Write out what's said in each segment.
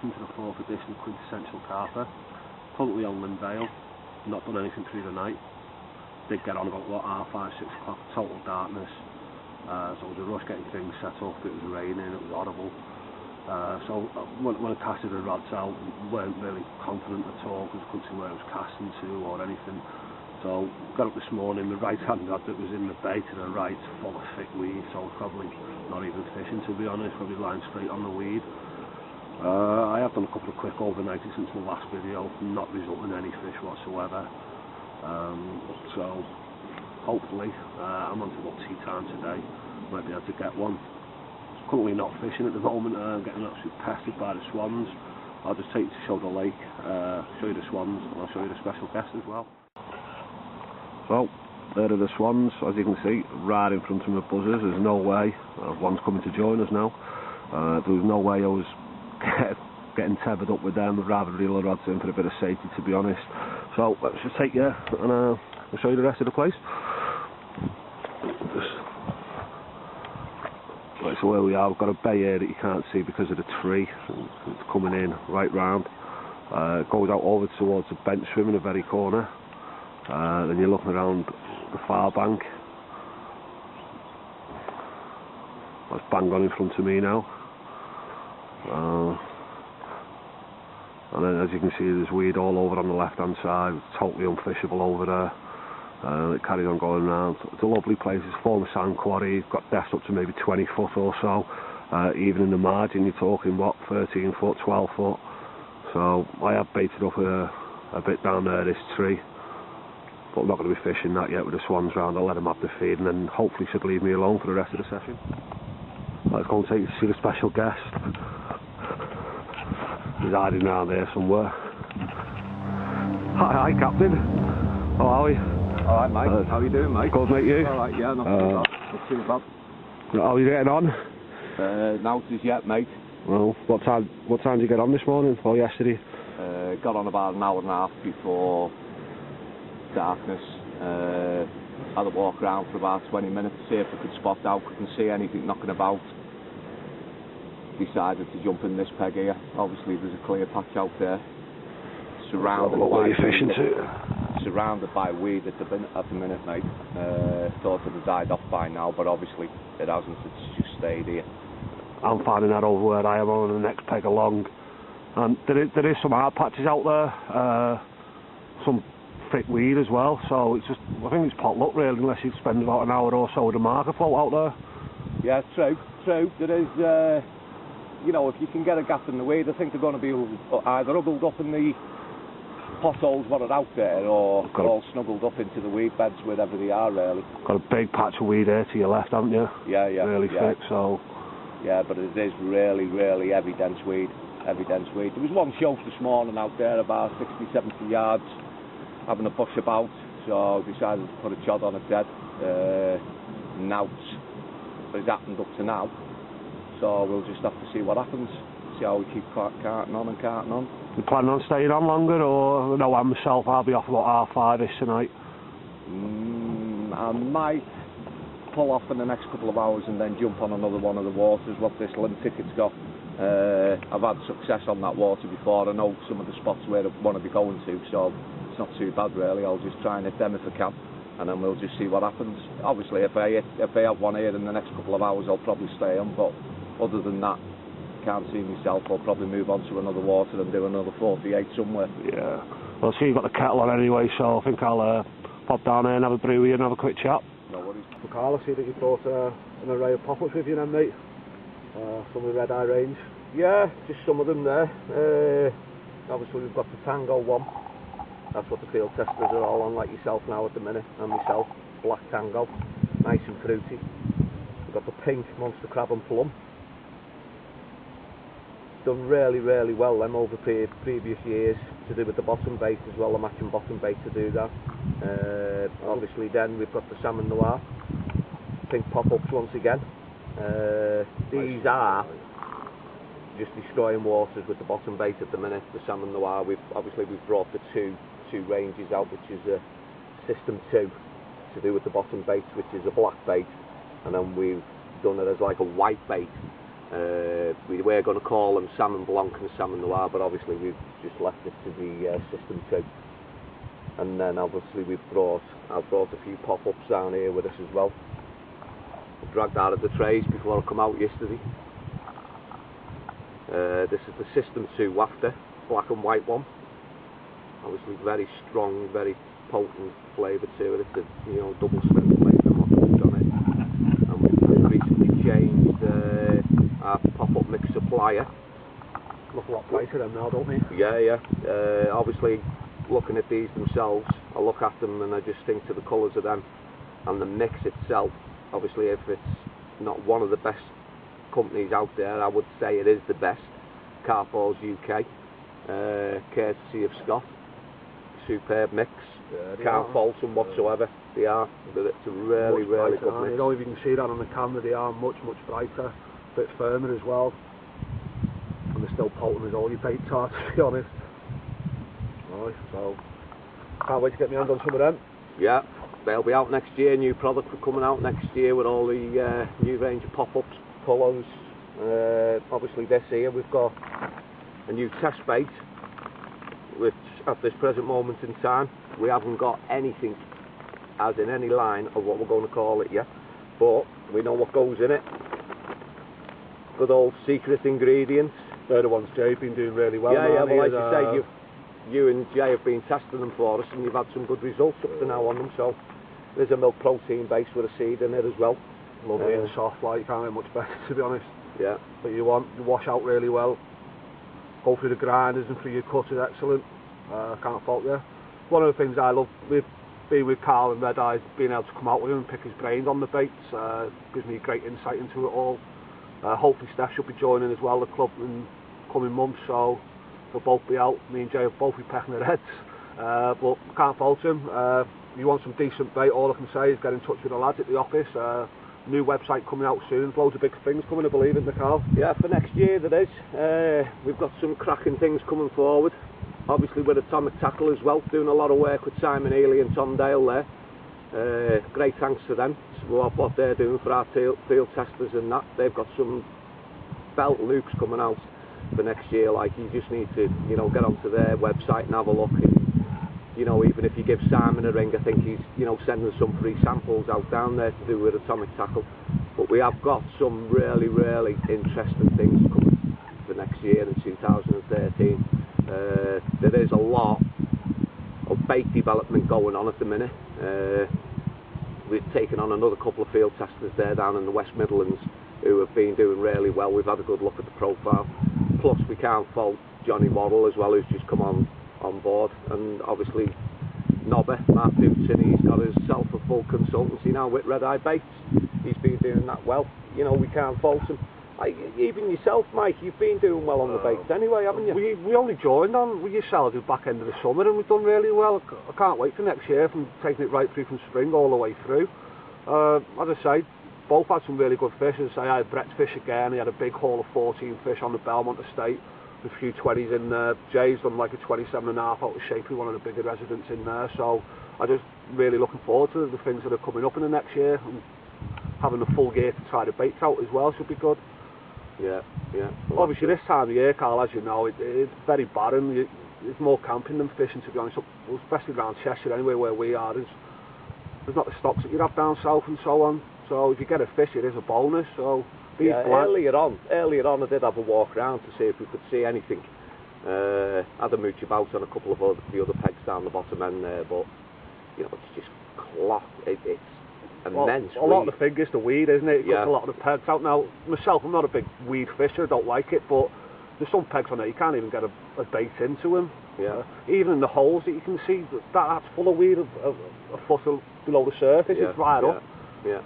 listening to the 4th edition of Quinntessential Carper. Currently on Redeye, not done anything through the night. Did get on about what, half 5, 6 o'clock, total darkness. So it was a rush getting things set up, it was raining, it was horrible. So when I casted the rods out, weren't really confident at all because I couldn't see where I was casting to or anything. So got up this morning, the right hand rod that was in the bay to the right, full of thick weed, so probably not even fishing to be honest, probably lying straight on the weed. I have done a couple of quick overnighters since the last video, not resulting in any fish whatsoever. So hopefully I'm on to about tea time today, might be able to get one. Currently not fishing at the moment, I'm getting absolutely pestered by the swans. I'll just take you to show the lake, show you the swans, and I'll show you the special guest as well. So, there are the swans, as you can see, right in front of my buzzers. There's no way, one's coming to join us now. There was no way I was getting tethered up with them. I'd rather reel the rods in for a bit of safety, to be honest. So, let's just take you and I'll show you the rest of the place. Right, so where we are, we've got a bay here that you can't see because of the tree. It's coming in right round. It goes out over towards the bench swim in the very corner. Then you're looking around the far bank. That's bang on in front of me now. And then as you can see there's weed all over on the left hand side. It's totally unfishable over there. It carries on going around. It's a lovely place, it's a former sand quarry. It's got depths up to maybe 20 foot or so. Even in the margin you're talking what, 13 foot, 12 foot. So I have baited up a bit down there this tree. But I'm not going to be fishing that yet with the swans round. I'll let them have the feed and then hopefully should leave me alone for the rest of the session. Let's go and take you to see the special guest. He's hiding around there somewhere. Hi Captain. How are we? Alright mate, how are you doing mate? Good mate, you? Alright, yeah, not too bad. How are you getting on? Not as yet mate. Well, what time did you get on this morning or yesterday? Got on about an hour and a half before darkness. Had a walk around for about 20 minutes to see if I could spot out, couldn't see anything knocking about. Decided to jump in this peg here. Obviously there's a clear patch out there. Surrounded by weed at the minute mate. Thought it had died off by now, but obviously it hasn't, it's just stayed here. I'm finding that over where I am on the next peg along. And there is some hard patches out there, some thick weed as well, so it's just, I think it's pot luck really, unless you spend about an hour or so with a marker float out there. Yeah, true. There is, you know, if you can get a gap in the weed, I think they're going to be either huddled up in the potholes what are out there, or all snuggled up into the weed beds wherever they are really. Got a big patch of weed here to your left, haven't you? Yeah. Really thick, so... Yeah, but it is really heavy dense weed. There was one shelf this morning out there about 60-70 yards having a push about, so I decided to put a chod on it dead. Now it's happened up to now, so we'll just have to see what happens, see how we keep carting on. You planning on staying on longer, or no? I myself, I'll be off about 5:30ish tonight. I might pull off in the next couple of hours and then jump on another one of the waters what this Lynn ticket's got. I've had success on that water before. I know some of the spots where I want to be going to, so it's not too bad really. I'll just try and hit them if I can, and then we'll just see what happens. Obviously if I have one here in the next couple of hours I'll probably stay on, but other than that can't see myself. I'll probably move on to another water and do another 48 somewhere. Yeah, well see you've got the kettle on anyway, so I think I'll pop down there and have a brew with you and have a quick chat. No worries. So Carl, I see that you brought an array of pop-ups with you then mate, from the Redeye range. Yeah, just some of them there. Obviously we've got the Tango one, that's what the field testers are all on, like yourself now at the minute, and myself, black Tango, nice and fruity. We've got the pink Monster Crab and Plum. Done really well them over previous years to do with the bottom bait as well, the matching bottom bait to do that. Obviously then we've got the Salmon Noir, pink pop-ups once again. These are just destroying waters with the bottom bait at the minute. The Salmon Noir, we've brought the two ranges out, which is a System 2 to do with the bottom bait, which is a black bait, and then we've done it as like a white bait We were going to call them salmon blanc and salmon noir, but obviously we've just left it to the system 2. And then obviously I've brought a few pop-ups down here with us as well. I dragged out of the trays before I come out yesterday. This is the system 2 wafter, black and white one. Obviously very strong, very potent flavour to it. It's a, you know, double strength flavour on it. And we've recently changed our pop-up mix supplier. Look a lot brighter than now, don't we? Yeah. Obviously, looking at these themselves, I look at them and I just think to the colours of them and the mix itself. Obviously, if it's not one of the best companies out there, I would say it is the best. Carper's UK, courtesy of Scott. Superb mix. Yeah, can't fault them whatsoever. They are. It's a really good mix. You know, if you can see that on the camera, they are much brighter, a bit firmer as well. And they're still potent as all your baits are, to be honest. Right, so can't wait to get my hand on some of them. Yeah, they'll be out next year. New product for coming out next year with all the new range of pop-ups, colours. Obviously this here we've got a new test bait, which at this present moment in time we haven't got anything as in any line of what we're going to call it yet, but we know what goes in it. Good old secret ingredients. They're the ones Jay's been doing really well. Yeah, well, like you say, you and Jay have been testing them for us and you've had some good results up to now on them. So there's a milk protein base with a seed in it as well. Lovely and soft, like, you can't get much better, to be honest. Yeah. But you wash out really well. Go through the grinders and through your cutters, excellent. Can't fault you. One of the things I love with being with Carl and Redeye, being able to come out with him and pick his brains on the baits, gives me great insight into it all. Hopefully Steph should be joining as well, the club, in coming months, so they'll both be out. Me and Jay will both be pecking their heads, but can't fault him. You want some decent bait, all I can say is get in touch with the lads at the office. New website coming out soon, loads of big things coming, I believe, in the Carl. Yeah, for next year there is. We've got some cracking things coming forward. Obviously with Atomic Tackle as well, doing a lot of work with Simon Healy and Tom Dale there. Great thanks to them for what they're doing for our field testers and that. They've got some belt loops coming out for next year. Like, you just need to, you know, get onto their website and have a look. And, you know, even if you give Simon a ring, I think he's, you know, sending some free samples out down there to do with Atomic Tackle. But we have got some really interesting things coming for next year in 2013. There is a lot of bait development going on at the minute. We've taken on another couple of field testers there down in the West Midlands who have been doing really well. We've had a good look at the profile. Plus we can't fault Johnny Waddle as well, who's just come on board, and obviously Nobber, Mark Newton, he's got himself a full consultancy now with Redeye Baits. He's been doing that well. You know, we can't fault him. Even yourself, Mike, you've been doing well on the baits anyway, haven't you? We only joined on with yourselves at the back end of the summer and we've done really well. I can't wait for next year, from taking it right through from spring all the way through. As I say, both had some really good fish. As I say, I had Brett's fish again. He had a big haul of 14 fish on the Belmont estate, with a few 20s in there. Jay's done like a 27.5 out of shape with one of the bigger residents in there. So I'm just really looking forward to the things that are coming up in the next year, and having a full year to try the baits out as well should be good. Yeah. Obviously this time of year, Carl, as you know, it's very barren. It's more camping than fishing, to be honest, especially around Cheshire anyway, where we are. There's not the stocks that you have down south and so on. So if you get a fish, it is a bonus. So earlier on I did have a walk around to see if we could see anything. Had a mooch about on a couple of the other pegs down the bottom end there, but you know, it's just cloth. It's immense. Well, a lot of the thing is the weed, isn't it? It yeah. cuts a lot of the pegs out. Now, myself, I'm not a big weed fisher, I don't like it, but there's some pegs on there, you can't even get a bait into them. Yeah. Even in the holes that you can see, that's full of weed a foot below the surface, it's right up. Yeah,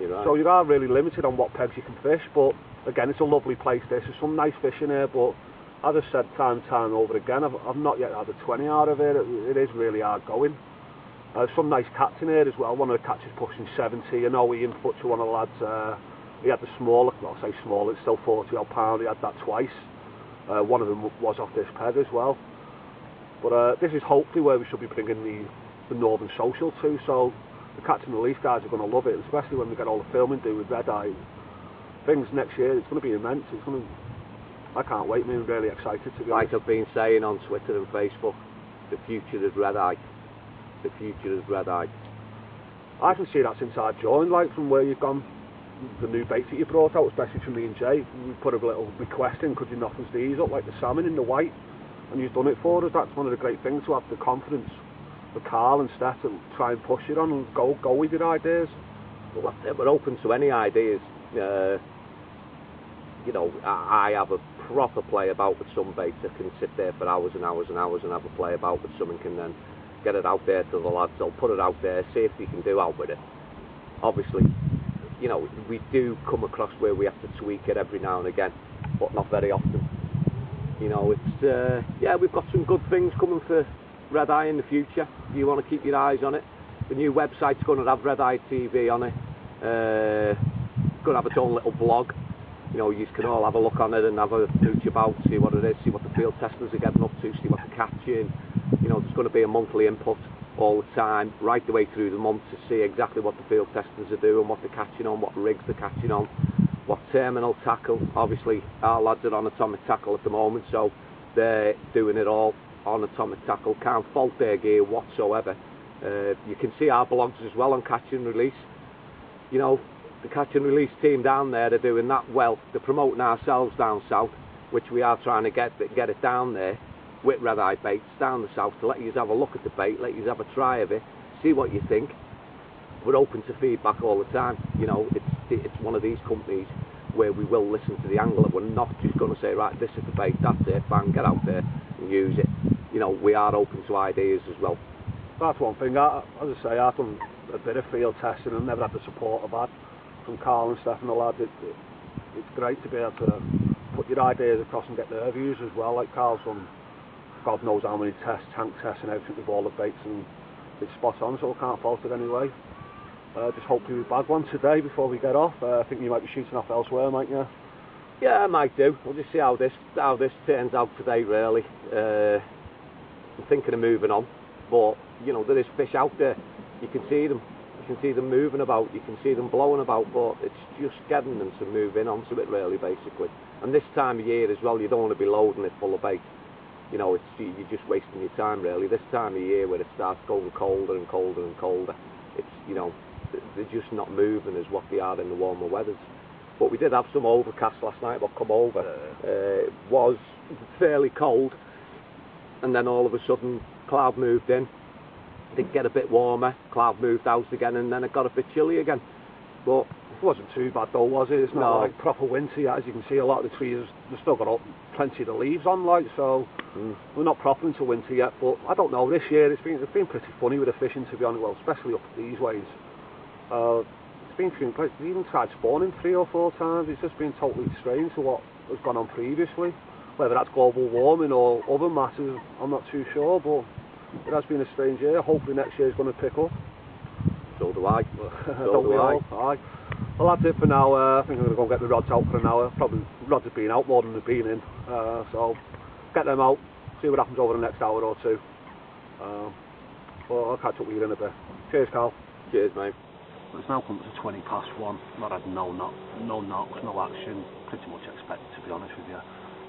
you're right. So you are really limited on what pegs you can fish, but again, it's a lovely place this. There's some nice fish in here, but as I said time and time over again, I've not yet had a 20 out of it. It is really hard going. Some nice cats in here as well. One of the cats is pushing 70. I know Ian Butcher, one of the lads, he had the smaller, well, I say small, it's still 40 odd pound. He had that twice. One of them was off this peg as well. But this is hopefully where we should be bringing the Northern Social to. So the Cats and the Leaf guys are going to love it, especially when we get all the filming due with Redeye. things next year, it's going to be immense. I can't wait, I'm really excited to be honest. Like I've been saying on Twitter and Facebook, the future is Redeye. The future is Redeye. I can see that since I joined, like from where you've gone, the new baits that you brought out, especially from me and Jay. We put a little request in, could you knock us these up, like the salmon in the white, and you've done it for us. That's one of the great things, to have the confidence with Carl and Steph to try and push it on and go with your ideas. Well, we're open to any ideas. You know, I have a proper play about with some baits that can sit there for hours and hours and hours, and have a play about with some and can then get it out there to the lads. They'll put it out there, see if they can do out with it. Obviously, you know, we do come across where we have to tweak it every now and again, but not very often. You know, it's yeah, we've got some good things coming for Redeye in the future. You want to keep your eyes on it. The new website's going to have Redeye TV on it. It's going to have its own little blog. You know, you can all have a look on it and have a mooch about, see what it is, see what the field testers are getting up to, see what they're catching. You know, there's going to be a monthly input all the time, right the way through the month, to see exactly what the field testers are doing, what they're catching on, what rigs they're catching on, what terminal tackle. Obviously, our lads are on atomic tackle at the moment, so they're doing it all on atomic tackle. Can't fault their gear whatsoever. You can see our blogs as well on catch and release. You know, the catch and release team down there, they're doing that well. They're promoting ourselves down south, which we are trying to get it down there with Redeye baits down the south, to let you have a look at the bait, let you have a try of it, see what you think. We're open to feedback all the time. You know, it's one of these companies where we will listen to the angler. We're not just going to say, right, this is the bait, that's it, bang, get out there and use it. You know, we are open to ideas as well. That's one thing. As I say, I've done a bit of field testing and never had the support I've had from Carl and Steph and the lads. It's great to be able to put your ideas across and get their views as well. Like Carl's done God knows how many tests, tank tests and everything with all the baits, and it's spot on, so I can't fault it anyway. Just hopefully we bag one today before we get off. I think you might be shooting off elsewhere, mightn't you? Yeah, I might do. We'll just see how this turns out today, really. I'm thinking of moving on, but you know, there is fish out there. You can see them. You can see them moving about. You can see them blowing about, but it's just getting them to move in onto it, really, basically. And this time of year as well, you don't want to be loading it full of bait. You know, you're just wasting your time, really. This time of year where it starts going colder and colder and colder, it's, you know, they're just not moving as what they are in the warmer weathers. But we did have some overcast last night, but come over. It was fairly cold, and then all of a sudden cloud moved in. It did get a bit warmer, cloud moved out again, and then it got a bit chilly again. But it wasn't too bad though, was it? It's not like proper winter yet. As you can see, a lot of the trees, they've still got plenty of the leaves on, like, so we're not proper into winter yet. But I don't know, this year it's been pretty funny with the fishing, to be honest, well, especially up these ways. It's been we even tried spawning 3 or 4 times. It's just been totally strange to what has gone on previously. Whether that's global warming or other matters, I'm not too sure, but it has been a strange year. Hopefully next year is going to pick up. So do I. So do I. Aye. Well, that's it for now. I think I'm going to go and get the rods out for an hour. Probably rods have been out more than they've been in. So get them out, see what happens over the next hour or two. Well, I'll catch up with you in a bit. Cheers, Carl. Cheers, mate. Well, it's now come to 20 past 1. Not had no knocks, no action. Pretty much expected, to be honest with you.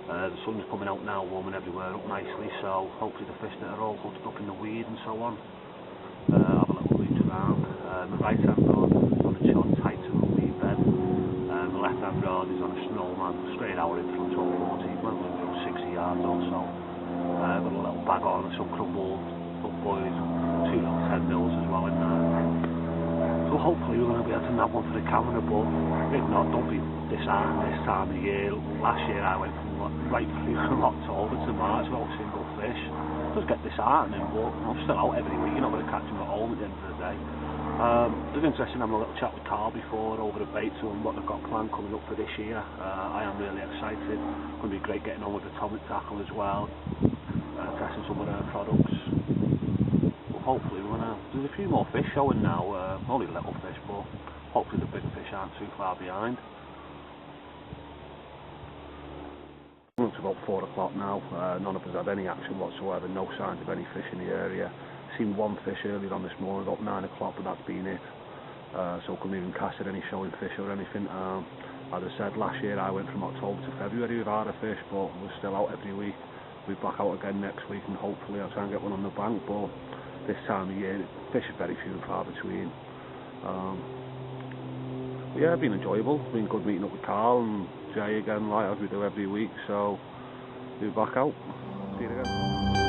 The sun's coming out now, warming everywhere up nicely, so hopefully the fish that are all hooked up in the weed and so on. Have a little reach around. My right hand rod on a short tight to a wee bed. My left hand rod is on a snowman, straight out in front of 40, well, 60 yards or so. Got a little bag on and some crumbled up boys, 2 little 10 mils as well in there. So hopefully we're going to be able to nab one for the camera, but if not, don't be disheartened this time of year. Last year I went from right through from October to March without a single fish. It does get disheartening, but I'm still out every week. You're not going to catch them at home at the end of the day. It was interesting having a little chat with Carl before over the baits and what they've got planned coming up for this year. I am really excited. It's going to be great getting on with the atomic tackle as well, testing some of their products. Hopefully there's a few more fish showing now, only little fish, but hopefully the big fish aren't too far behind. It's about 4 o'clock now, none of us had any action whatsoever, no signs of any fish in the area. Seen one fish earlier on this morning about 9 o'clock, but that's been it. So couldn't even cast at any showing fish or anything. as I said, last year I went from October to February with harder fish, but we're still out every week. We'll be back out again next week, and hopefully I'll try and get one on the bank, but this time of year fish are very few and far between. Yeah, it's been enjoyable. It's been good meeting up with Carl and Jay again, like as we do every week, so we'll be back out. See you again.